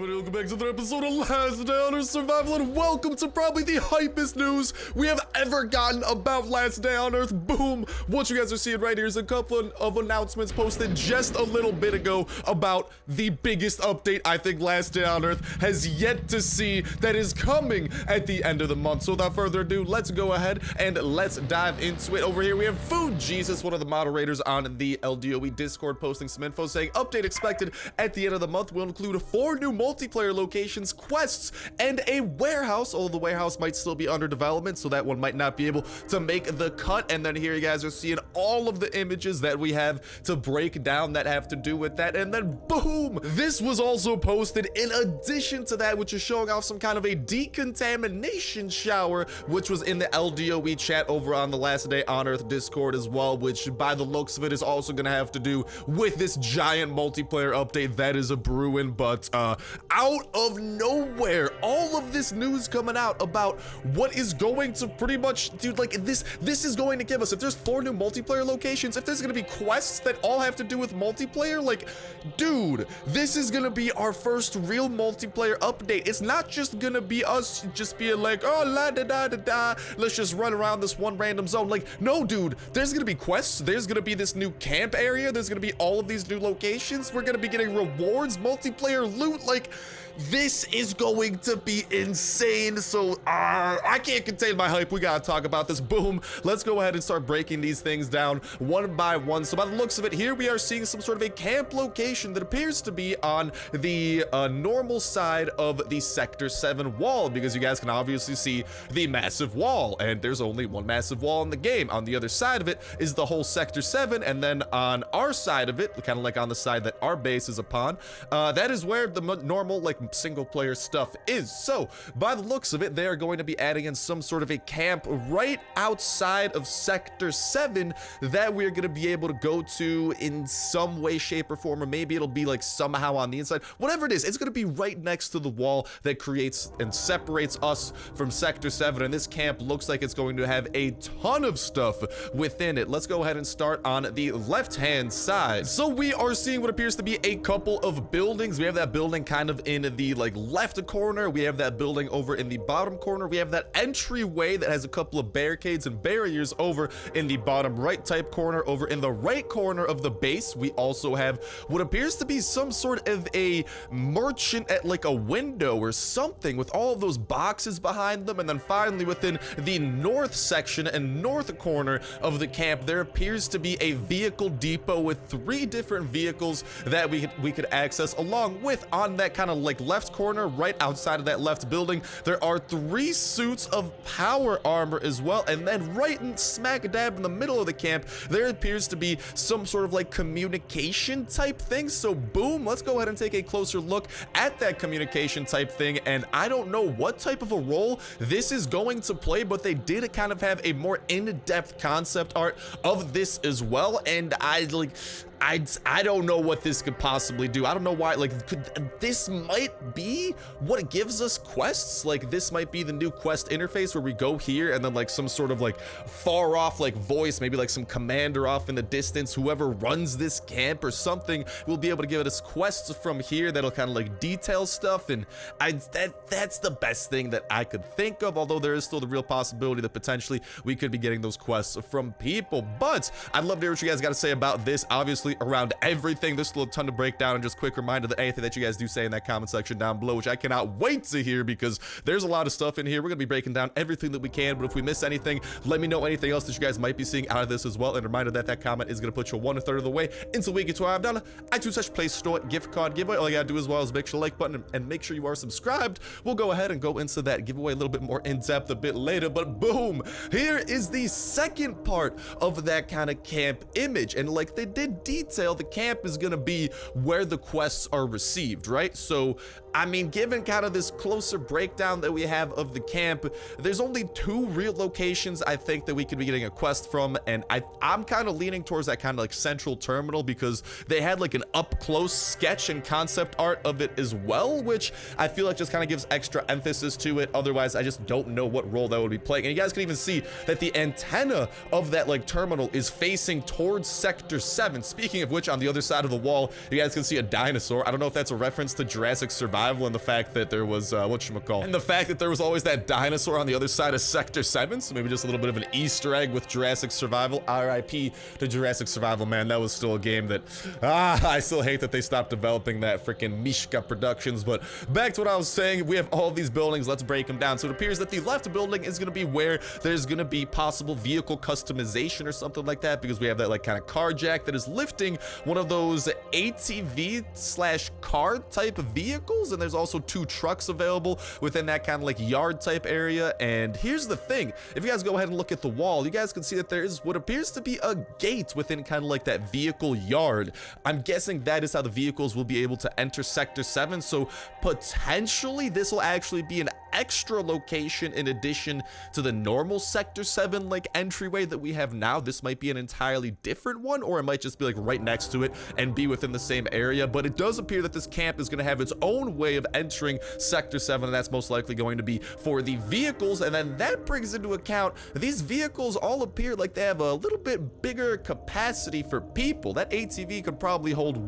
everybody, welcome back to another episode of Last Day on Earth Survival, and welcome to probably the hypest news we have ever gotten about Last Day on Earth. Boom! What you guys are seeing right here is a couple of announcements posted just a little bit ago about the biggest update I think Last Day on Earth has yet to see that is coming at the end of the month. So without further ado, let's go ahead and let's dive into it. Over here we have Food Jesus, one of the moderators on the LDOE Discord, posting some info saying update expected at the end of the month will include 4 new multiplayer locations, quests, and a warehouse, although the warehouse might still be under development, so that one might not be able to make the cut. And then here you guys are seeing all of the images that we have to break down that have to do with that. And then boom, this was also posted in addition to that, which is showing off some kind of a decontamination shower, which was in the LDOE chat over on the Last Day on Earth Discord as well, which by the looks of it is also going to have to do with this giant multiplayer update that is a brewing. But out of nowhere, all of this news coming out about what is going to pretty much, dude, like this is going to give us, if there's 4 new multiplayer locations, if there's going to be quests that all have to do with multiplayer, like, dude, this is going to be our first real multiplayer update. It's not just going to be us just being like, oh, la da da da da, let's just run around this one random zone. Like, no, dude, there's going to be quests, there's going to be this new camp area, there's going to be all of these new locations, we're going to be getting rewards, multiplayer loot. Like, this is going to be insane. So I can't contain my hype. We gotta talk about this. Boom, let's go ahead and start breaking these things down one by one. So by the looks of it, here we are seeing some sort of a camp location that appears to be on the normal side of the Sector 7 wall, because you guys can obviously see the massive wall, and there's only one massive wall in the game. On the other side of it is the whole Sector 7, and then on our side of it, kind of like on the side that our base is upon, that is where the normal, like, single player stuff is. So by the looks of it, they are going to be adding in some sort of a camp right outside of Sector 7 that we're going to be able to go to in some way, shape, or form, or maybe it'll be like somehow on the inside. Whatever it is, it's going to be right next to the wall that creates and separates us from Sector 7, and this camp looks like it's going to have a ton of stuff within it. Let's go ahead and start on the left-hand side. So we are seeing what appears to be a couple of buildings. We have that building kind of in the like left corner, we have that building over in the bottom corner, we have that entryway that has a couple of barricades and barriers over in the bottom right type corner. Over in the right corner of the base, we also have what appears to be some sort of a merchant at like a window or something with all of those boxes behind them. And then finally within the north section and north corner of the camp, there appears to be a vehicle depot with 3 different vehicles that we could access, along with on that kind of like left corner right outside of that left building there are 3 suits of power armor as well. And then right in smack dab in the middle of the camp there appears to be some sort of like communication type thing. So boom, let's go ahead and take a closer look at that communication type thing. And I don't know what type of a role this is going to play, but they did kind of have a more in-depth concept art of this as well, and I don't know what this could possibly do. I don't know why, like, this might be what gives us quests. Like, this might be the new quest interface where we go here and then like some sort of like far off like voice, maybe like some commander off in the distance, whoever runs this camp or something, will be able to give us quests from here that'll kind of like detail stuff. And that's the best thing that I could think of, although there is still the real possibility that potentially we could be getting those quests from people. But I'd love to hear what you guys got to say about this. Obviously around everything, there's still a ton to break down, and just quick reminder that anything that you guys do say in that comment section down below, which I cannot wait to hear, because there's a lot of stuff in here. We're gonna be breaking down everything that we can, but if we miss anything, let me know anything else that you guys might be seeing out of this as well. And a reminder that that comment is gonna put you 1/3 of the way into we get to our $5 iTunes Play Store gift card giveaway. All you gotta do as well is make sure to like button and make sure you are subscribed. We'll go ahead and go into that giveaway a little bit more in depth a bit later. But boom, here is the second part of that kind of camp image, and like they did detail, the camp is gonna be where the quests are received, right? So I mean, given kind of this closer breakdown that we have of the camp, there's only 2 real locations I think that we could be getting a quest from, and I'm kind of leaning towards that kind of like central terminal, because they had like an up close sketch and concept art of it as well, which I feel like just kind of gives extra emphasis to it. Otherwise, I just don't know what role that would be playing. And you guys can even see that the antenna of that like terminal is facing towards Sector 7. Speaking speaking of which, on the other side of the wall, you guys can see a dinosaur. I don't know if that's a reference to Jurassic Survival and the fact that there was, whatchamacallit, and the fact that there was always that dinosaur on the other side of Sector 7, so maybe just a little bit of an Easter egg with Jurassic Survival. RIP to Jurassic Survival, man. That was still a game that, I still hate that they stopped developing that. Freaking Mishka Productions. But back to what I was saying, we have all these buildings. Let's break them down. So it appears that the left building is going to be where there's going to be possible vehicle customization or something like that, because we have that like kind of car jack that is lifting one of those ATV slash car type of vehicles, and there's also 2 trucks available within that kind of like yard type area. And here's the thing, if you guys go ahead and look at the wall, you guys can see that there is what appears to be a gate within kind of like that vehicle yard. I'm guessing that is how the vehicles will be able to enter Sector 7, so potentially this will actually be an extra location in addition to the normal Sector 7 like entryway that we have now. This might be an entirely different one, or it might just be like right next to it and be within the same area. But it does appear that this camp is going to have its own way of entering Sector 7, and that's most likely going to be for the vehicles. And then that brings into account these vehicles all appear like they have a little bit bigger capacity for people. That ATV could probably hold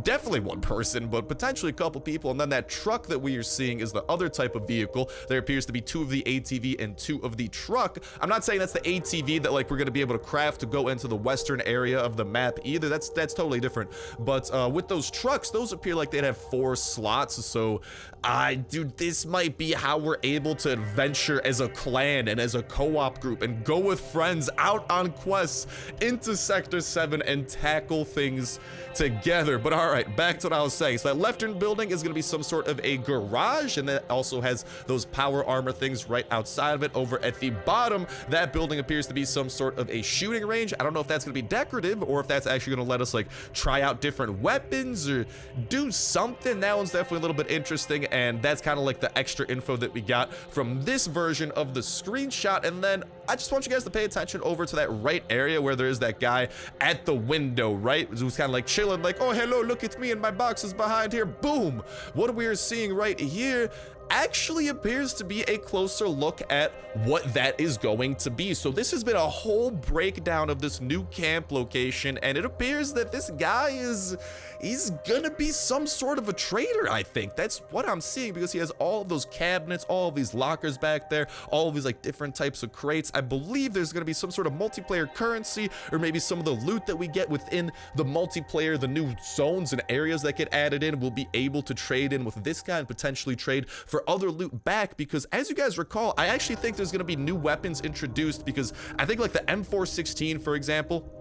definitely one person, but potentially a couple people. And then that truck that we are seeing is the other type of vehicle. There appears to be 2 of the ATV and 2 of the truck. I'm not saying that's the ATV that like we're going to be able to craft to go into the western area of the map either. That's totally different. But with those trucks, those appear like they'd have 4 slots. So dude, this might be how we're able to adventure as a clan and as a co-op group and go with friends out on quests into Sector 7 and tackle things together. But all right, back to what I was saying. So that left-turn building is going to be some sort of a garage, and that also has those power armor things right outside of it. Over at the bottom, that building appears to be some sort of a shooting range. I don't know if that's going to be decorative or if that's actually going to let us like try out different weapons or do something. That one's definitely a little bit interesting, and that's kind of like the extra info that we got from this version of the screenshot. And then I just want you guys to pay attention over to that right area where there is that guy at the window, right? Who's kind of like chilling, like, oh, hello, look at me and my boxes behind here. Boom. What we are seeing right here actually appears to be a closer look at what that is going to be. So this has been a whole breakdown of this new camp location, and it appears that this guy he's gonna be some sort of a trader. I think that's what I'm seeing, because he has all of those cabinets, all of these lockers back there, all of these like different types of crates. I believe there's gonna be some sort of multiplayer currency, or maybe some of the loot that we get within the multiplayer, the new zones and areas that get added in, we'll be able to trade in with this guy and potentially trade for other loot back. Because as you guys recall, I actually think there's going to be new weapons introduced, because I think like the M416, for example,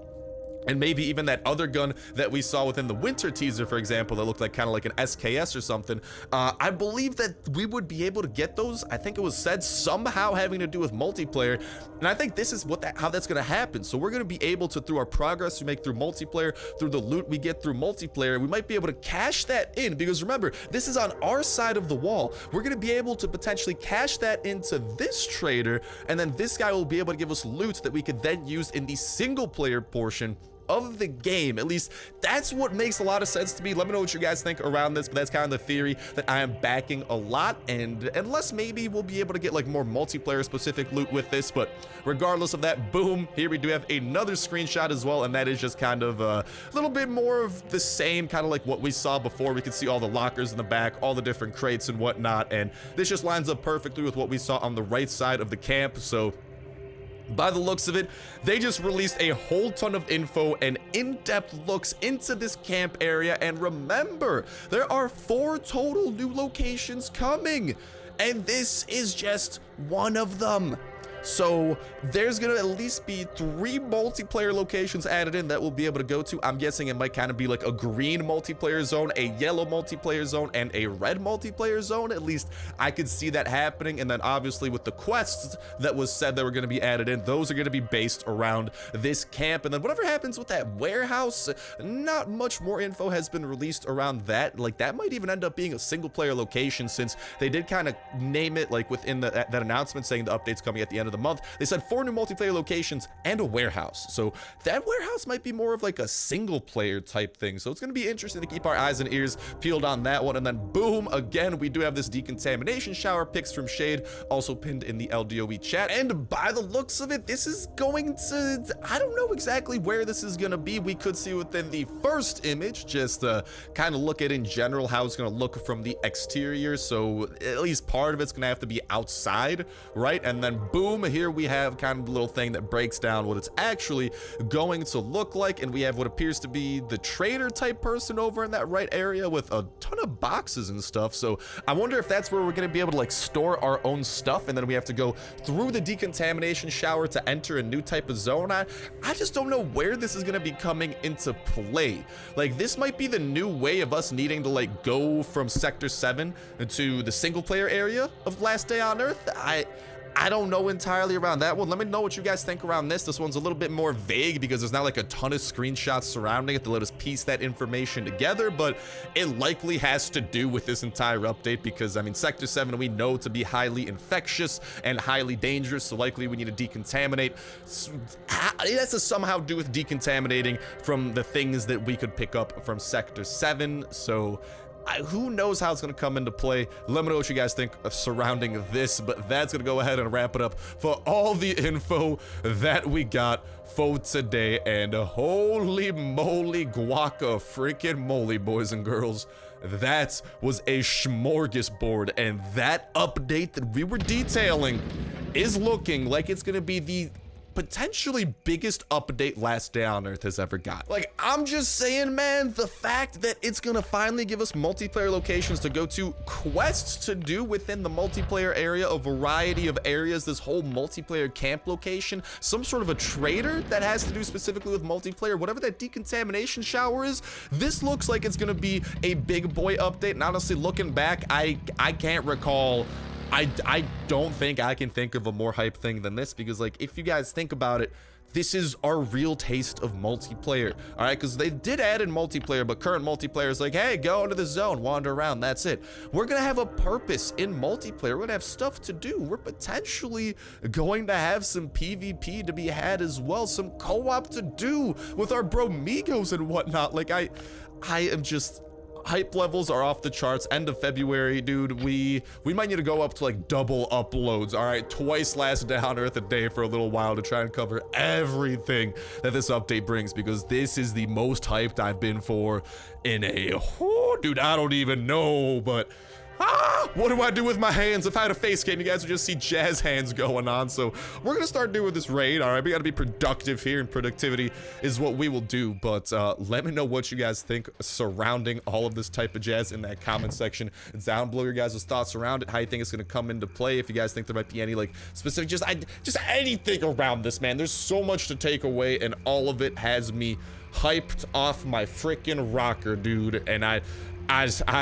and maybe even that other gun that we saw within the winter teaser, for example, that looked like kind of like an SKS or something. I believe that we would be able to get those. I think it was said somehow having to do with multiplayer, and I think this is how that's going to happen. So we're going to be able to, through our progress we make through multiplayer, through the loot we get through multiplayer, we might be able to cash that in, because remember, this is on our side of the wall. We're going to be able to potentially cash that into this trader, and then this guy will be able to give us loot that we could then use in the single player portion of the game. At least that's what makes a lot of sense to me. Let me know what you guys think around this, but that's kind of the theory that I am backing a lot. And unless maybe we'll be able to get like more multiplayer specific loot with this, but regardless of that, boom, here we do have another screenshot as well, and that is just kind of a little bit more of the same, kind of like what we saw before. We can see all the lockers in the back, all the different crates and whatnot, and this just lines up perfectly with what we saw on the right side of the camp. So by the looks of it, they just released a whole ton of info and in-depth looks into this camp area. And remember, there are 4 total new locations coming, and this is just one of them. So there's gonna at least be 3 multiplayer locations added in that we'll be able to go to. I'm guessing it might kind of be like a green multiplayer zone, a yellow multiplayer zone, and a red multiplayer zone. At least I could see that happening. And then obviously with the quests that was said that were going to be added in, those are going to be based around this camp. And then whatever happens with that warehouse, not much more info has been released around that. Like that might even end up being a single player location, since they did kind of name it like within that announcement saying the update's coming at the end of the the month. They said 4 new multiplayer locations and a warehouse. So that warehouse might be more of like a single player type thing. So it's going to be interesting to keep our eyes and ears peeled on that one. And then boom, again, we do have this Decontamination Shower pics from Shade, also pinned in the LDOE chat. And by the looks of it, this is going to, I don't know exactly where this is going to be. We could see within the first image, just kind of look at in general how it's going to look from the exterior. So at least part of it's going to have to be outside, right? And then boom, here we have kind of a little thing that breaks down what it's actually going to look like. And we have what appears to be the trader type person over in that right area with a ton of boxes and stuff. So I wonder if that's where we're going to be able to like store our own stuff, and then we have to go through the Decontamination Shower to enter a new type of zone. I just don't know where this is going to be coming into play. Like, this might be the new way of us needing to like go from Sector 7 to the single player area of Last Day on Earth. I don't know entirely around that one. Let me know what you guys think around this. This one's a little bit more vague because there's not like a ton of screenshots surrounding it to let us piece that information together, but it likely has to do with this entire update because, I mean, Sector 7 we know to be highly infectious and highly dangerous, so likely we need to decontaminate. It has to somehow do with decontaminating from the things that we could pick up from Sector 7, so who knows how it's going to come into play. Let me know what you guys think surrounding this, but that's going to go ahead and wrap it up for all the info that we got for today. And holy moly guaca freaking moly, boys and girls, that was a smorgasbord. And that update that we were detailing is looking like it's going to be the potentially biggest update Last Day on Earth has ever got. Like, I'm just saying, man, the fact that it's gonna finally give us multiplayer locations to go to, quests to do within the multiplayer area, a variety of areas, this whole multiplayer camp location, some sort of a trader that has to do specifically with multiplayer, whatever that Decontamination Shower is, this looks like it's gonna be a big boy update. And honestly, looking back, I can't recall, I don't think I can think of a more hype thing than this, because like, if you guys think about it, this is our real taste of multiplayer. All right, because they did add in multiplayer, but current multiplayer is like, hey, go into the zone, wander around, that's it. We're gonna have a purpose in multiplayer. We're gonna have stuff to do. We're potentially going to have some PvP to be had as well, some co-op to do with our bromigos and whatnot. Like, I am just, hype levels are off the charts. End of February, dude. We might need to go up to like double uploads, all right? Twice Last Day on Earth a day for a little while to try and cover everything that this update brings, because this is the most hyped I've been for in a, dude, I don't even know, but what do I do with my hands? If I had a face cam, you guys would just see jazz hands going on. So we're gonna start doing this raid. All right, we gotta be productive here, and productivity is what we will do. But let me know what you guys think surrounding all of this type of jazz in that comment section down below. Your guys' thoughts around it, how you think it's gonna come into play. If you guys think there might be any like specific, just anything around this, man. There's so much to take away, and all of it has me hyped off my freaking rocker, dude. And I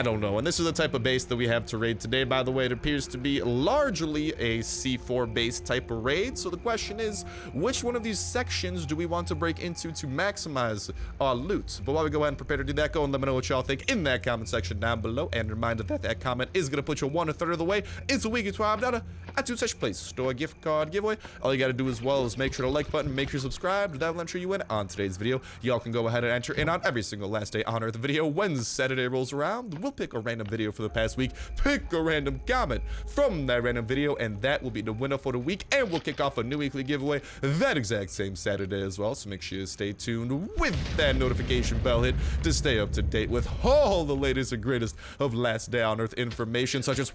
don't know. And this is the type of base that we have to raid today. By the way, it appears to be largely a C4 base type of raid. So the question is, which one of these sections do we want to break into to maximize our loot? But while we go ahead and prepare to do that, go and let me know what y'all think in that comment section down below. And reminder that that comment is going to put you 1/3 of the way into weekly $12 at two such place store gift card giveaway. All you got to do as well is make sure to like button, make sure to subscribe. That will enter you in on today's video. Y'all can go ahead and enter in on every single Last Day on Earth video. When Saturday rolls around, we'll pick a random video for the past week, pick a random comment from that random video, and that will be the winner for the week. And we'll kick off a new weekly giveaway that exact same Saturday as well. So make sure you stay tuned with that notification bell hit to stay up to date with all the latest and greatest of Last Day on Earth information, such as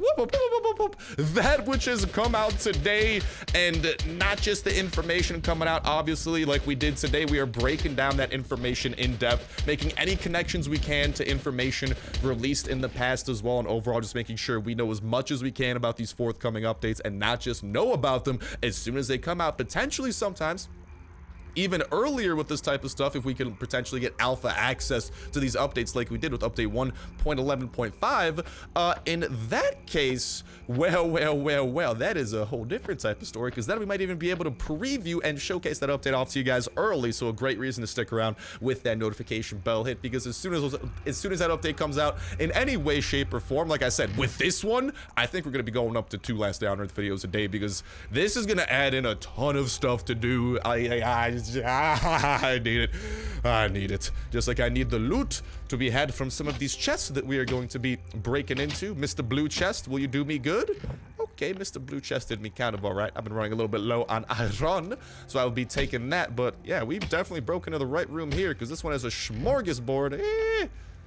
that which has come out today. And not just the information coming out, obviously, like we did today, we are breaking down that information in depth, making any connections we can to information released in the past as well, and overall just making sure we know as much as we can about these forthcoming updates, and not just know about them as soon as they come out. Potentially sometimes even earlier with this type of stuff if we can potentially get alpha access to these updates like we did with update 1.11.5. In that case, well, that is a whole different type of story, because then we might even be able to preview and showcase that update off to you guys early. So a great reason to stick around with that notification bell hit, because as soon as that update comes out in any way, shape, or form, like I said, with this one, I think we're going to be going up to 2 Last Day on Earth videos a day, because this is going to add in a ton of stuff to do. I need it. Just like I need the loot to be had from some of these chests that we are going to be breaking into. Mr. Blue Chest, will you do me good? Okay, Mr. Blue Chest did me kind of all right. I've been running a little bit low on iron, so I will be taking that. But yeah, we've definitely broken into the right room here, because this one has a smorgasbord.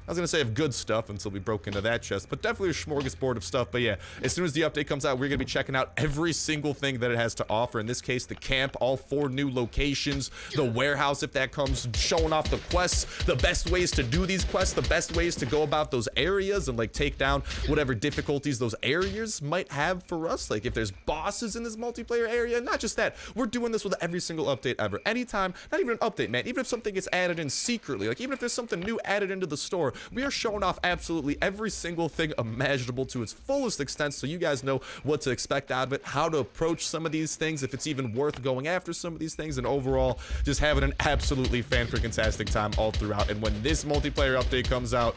I was gonna say of good stuff until we broke into that chest, but definitely a smorgasbord of stuff. But yeah, as soon as the update comes out, we're gonna be checking out every single thing that it has to offer. In this case, the camp, all 4 new locations, the warehouse if that comes, showing off the quests, the best ways to do these quests, the best ways to go about those areas and like take down whatever difficulties those areas might have for us. Like if there's bosses in this multiplayer area, not just that, we're doing this with every single update ever. Anytime, not even an update, man, even if something gets added in secretly, like even if there's something new added into the store, we are showing off absolutely every single thing imaginable to its fullest extent, so you guys know what to expect out of it, how to approach some of these things, if it's even worth going after some of these things, and overall just having an absolutely fan-freaking-tastic time all throughout. And when this multiplayer update comes out,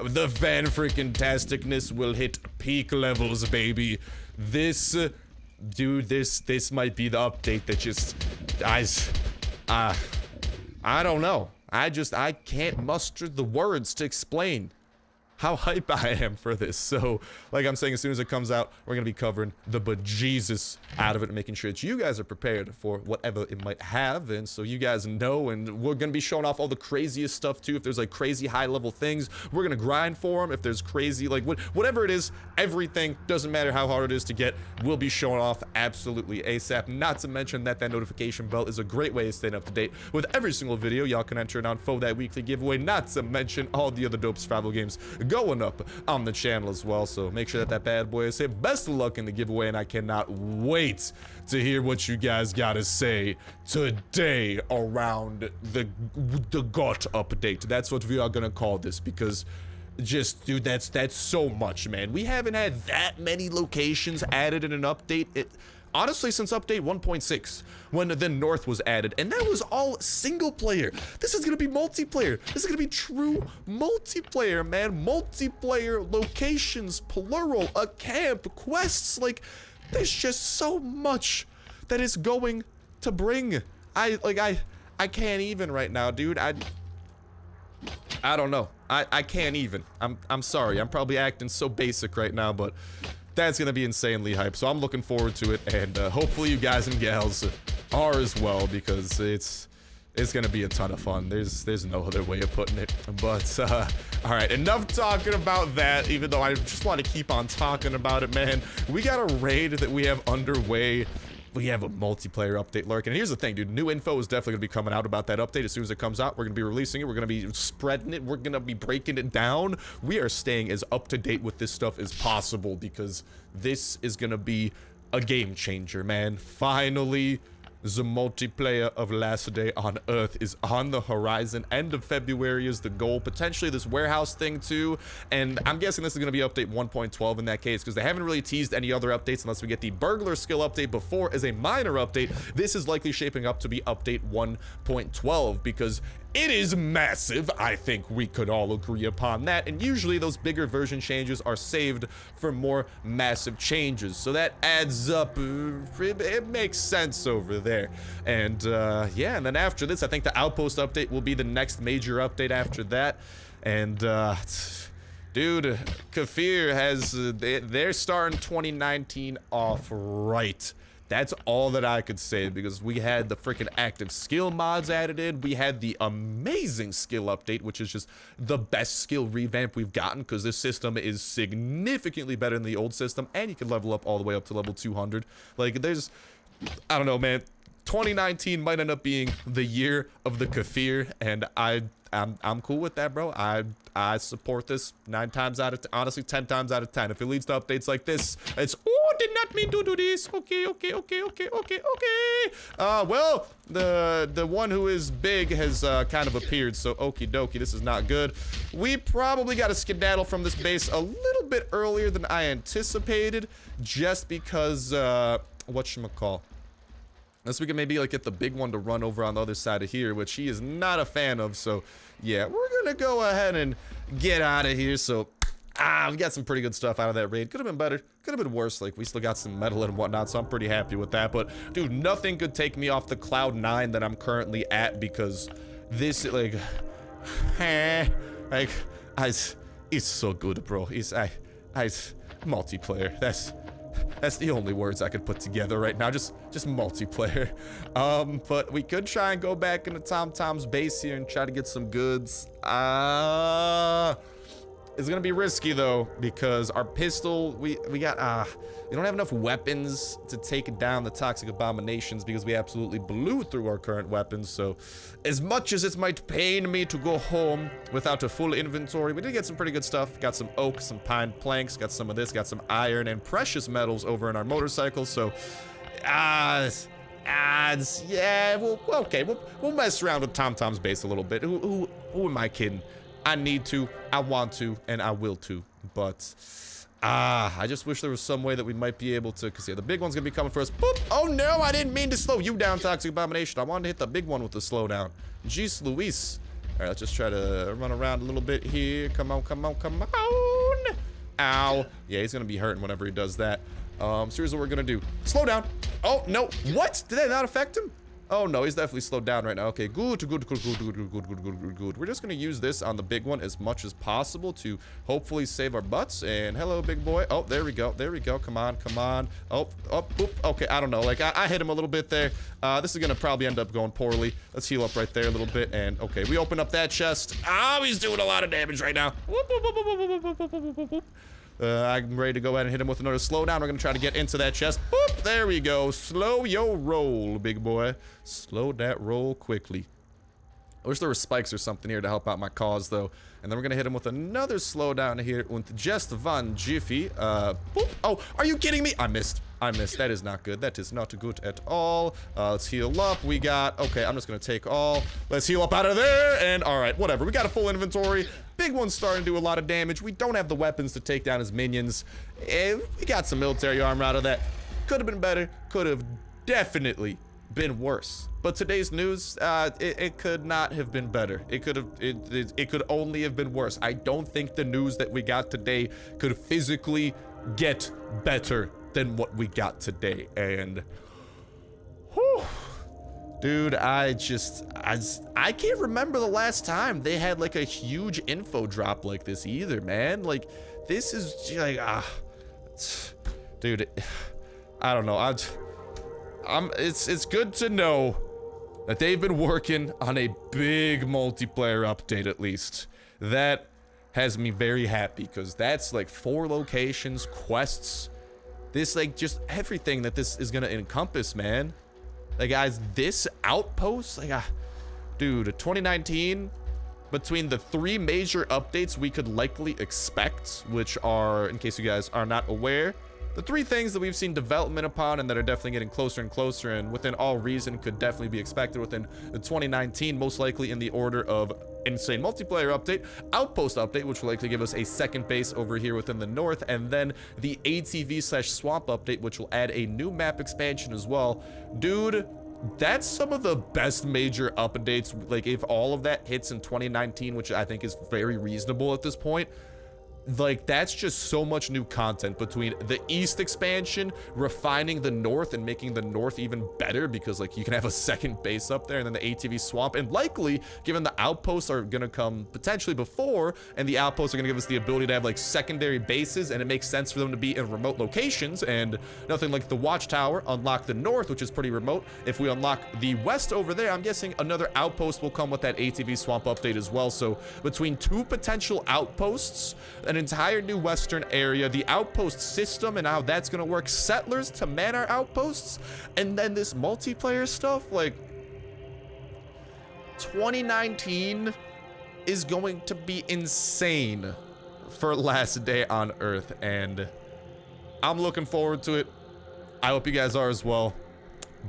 the fan-freaking-tasticness will hit peak levels, baby. This dude, this might be the update that just I don't know. I can't muster the words to explain how hype I am for this. So, like I'm saying, as soon as it comes out, we're gonna be covering the bejesus out of it and making sure that you guys are prepared for whatever it might have. And so you guys know, and we're gonna be showing off all the craziest stuff too. If there's like crazy high level things, we're gonna grind for them. If there's crazy, like whatever it is, everything, doesn't matter how hard it is to get, we'll be showing off absolutely ASAP. Not to mention that notification bell is a great way to stay up to date with every single video. Y'all can enter it on for that weekly giveaway, not to mention all the other dope survival games going up on the channel as well. So make sure that bad boy is hit. Best of luck in the giveaway, and I cannot wait to hear what you guys gotta say today around the GOT update. That's what we are gonna call this, because just, dude, that's so much, man. We haven't had that many locations added in an update. Honestly, since update 1.6, when the North was added, and that was all single player. This is gonna be multiplayer. This is gonna be true multiplayer, man. Multiplayer locations, plural, a camp, quests. Like, there's just so much that is going to bring. I can't even right now, dude. I don't know. I can't even. I'm sorry. I'm probably acting so basic right now, but that's gonna be insanely hype. So I'm looking forward to it, and hopefully you guys and gals are as well, because it's gonna be a ton of fun. There's no other way of putting it. But all right, enough talking about that, even though I just want to keep on talking about it, man. We got a raid that we have underway. We have a multiplayer update lurking. And here's the thing, dude. New info is definitely going to be coming out about that update. As soon as it comes out, we're going to be releasing it. We're going to be spreading it. We're going to be breaking it down. We are staying as up to date with this stuff as possible, because this is going to be a game changer, man. Finally, the multiplayer of Last Day on Earth is on the horizon. End of February is the goal. Potentially this warehouse thing too. And I'm guessing this is going to be update 1.12 in that case, because they haven't really teased any other updates unless we get the burglar skill update before as a minor update. This is likely shaping up to be update 1.12, because it is massive. I think we could all agree upon that. And usually those bigger version changes are saved for more massive changes. So that adds up. It makes sense over there. And yeah, and then after this, I think the Outpost update will be the next major update after that. And dude, Kafir has, they're starting 2019 off right. That's all that I could say, because we had the freaking active skill mods added in. We had the amazing skill update, which is just the best skill revamp we've gotten, because this system is significantly better than the old system, and you can level up all the way up to level 200. Like, there's, I don't know, man. 2019 might end up being the year of the Kafir, and I'm cool with that, bro. I support this 9 times out of honestly 10 times out of 10. If it leads to updates like this, it's did not mean to do this. Okay. Well, the one who is big has kind of appeared, so okie dokie, this is not good. We probably got to skedaddle from this base a little bit earlier than I anticipated, just because, whatchamacall. Unless we can maybe, like, get the big one to run over on the other side of here, which he is not a fan of, so, yeah, we're gonna go ahead and get out of here, so... we got some pretty good stuff out of that raid. Could have been better. Could have been worse. Like, we still got some metal and whatnot, so I'm pretty happy with that. But, dude, nothing could take me off the cloud 9 that I'm currently at, because this, like, it's so good, bro. It's multiplayer. That's the only words I could put together right now. Just multiplayer. But we could try and go back into Tom's base here and try to get some goods. It's gonna be risky though, because our pistol, we don't have enough weapons to take down the toxic abominations, because we absolutely blew through our current weapons. So as much as it might pain me to go home without a full inventory, we did get some pretty good stuff. Got some oak, some pine planks, got some of this, got some iron and precious metals over in our motorcycle. So yeah, we'll mess around with Tom's base a little bit. Who am I kidding? I need to, I want to, and I will to, but, I just wish there was some way that we might be able to, because, yeah, the big one's gonna be coming for us. Boop! Oh, no, I didn't mean to slow you down, Toxic Abomination. I wanted to hit the big one with the slowdown. Jeez Louise. All right, let's just try to run around a little bit here. Come on. Ow. Yeah, he's gonna be hurting whenever he does that. So here's what we're gonna do. Slow down. Oh, no. What? Did that not affect him? Oh no, he's definitely slowed down right now. Okay, good. We're just gonna use this on the big one as much as possible to hopefully save our butts. And hello, big boy. Oh, there we go. Come on. Oh, boop. Okay, I don't know. Like, I hit him a little bit there. This is gonna probably end up going poorly. Let's heal up right there a little bit. And okay, we open up that chest. Oh, he's doing a lot of damage right now. I'm ready to go ahead and hit him with another slowdown. We're going to try to get into that chest. Boop, there we go. Slow your roll, big boy. Slow that roll quickly. I wish there were spikes or something here to help out my cause, though. And then we're going to hit him with another slowdown here with just Van Jiffy. Boop. Oh, are you kidding me? I missed. That is not good. That is not good at all. Let's heal up. We got... Okay, I'm just going to take all. Let's heal up out of there. And all right, whatever. We got a full inventory. Big one's starting to do a lot of damage. We don't have the weapons to take down his minions. We got some military armor out of that. Could have been better. Could have definitely been worse. But today's news, it could not have been better. It could only have been worse. I don't think the news that we got today could physically get better than what we got today. And whew, dude, I can't remember the last time they had like a huge info drop like this either, man. Like, this is like, dude, I don't know. It's good to know that they've been working on a big multiplayer update, at least. That has me very happy, because that's like 4 locations, quests, this, like, just everything that this is gonna encompass, man. Like, guys, this outpost, like, dude, 2019, between the 3 major updates we could likely expect, which are, in case you guys are not aware, the 3 things that we've seen development upon and that are definitely getting closer and closer, and within all reason could definitely be expected within the 2019, most likely in the order of insane multiplayer update, outpost update, which will likely give us a second base over here within the north, and then the ATV/swamp update, which will add a new map expansion as well. Dude, that's some of the best major updates. Like, if all of that hits in 2019, which I think is very reasonable at this point, like, that's just so much new content between the east expansion, refining the north and making the north even better, because like you can have a second base up there, and then the ATV swamp, and likely, given the outposts are gonna come potentially before, and the outposts are gonna give us the ability to have like secondary bases, and it makes sense for them to be in remote locations, and nothing like the watchtower unlock the north, which is pretty remote. If we unlock the west over there, I'm guessing another outpost will come with that ATV swamp update as well. So between 2 potential outposts, an entire new western area, the outpost system and how that's gonna work, settlers to man our outposts, and then this multiplayer stuff, like, 2019 is going to be insane for last day on Earth. And I'm looking forward to it. I hope you guys are as well.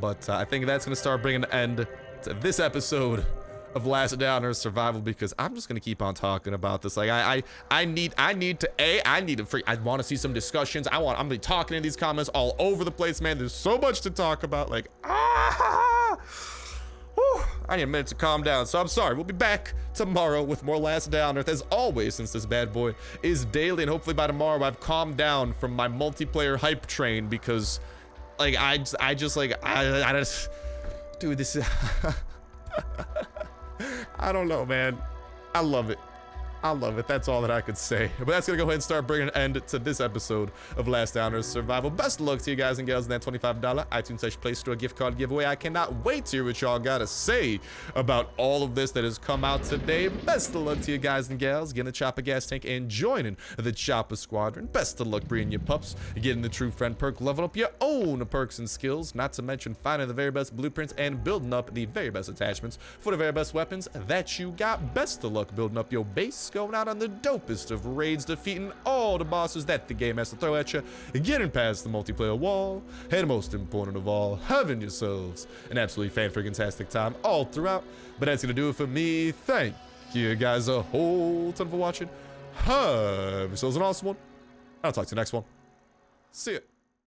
But I think that's going to start bringing an end to this episode of Last Downers Survival, because I'm just going to keep on talking about this. Like, I want to see some discussions. I'm going to be talking in these comments all over the place, man. There's so much to talk about. Like, whew, I need a minute to calm down. So I'm sorry. We'll be back tomorrow with more Last Down Earth, as always, since this bad boy is daily. And hopefully by tomorrow I've calmed down from my multiplayer hype train, because like I just dude, this is I don't know, man. I love it. I love it. That's all that I could say. But that's gonna go ahead and start bringing an end to this episode of Last Downers Survival. Best of luck to you guys and gals in that $25 iTunes Play Store gift card giveaway. I cannot wait to hear what y'all gotta say about all of this that has come out today. Best of luck to you guys and gals getting a chopper gas tank and joining the chopper squadron. Best of luck breeding your pups, getting the true friend perk, leveling up your own perks and skills, not to mention finding the very best blueprints and building up the very best attachments for the very best weapons that you got. Best of luck building up your base, going out on the dopest of raids, defeating all the bosses that the game has to throw at you, getting past the multiplayer wall, and most important of all, having yourselves an absolutely fan-freaking-tastic time all throughout. But that's gonna do it for me. Thank you guys a whole ton for watching. Have yourselves an awesome one. I'll talk to you next one. See ya.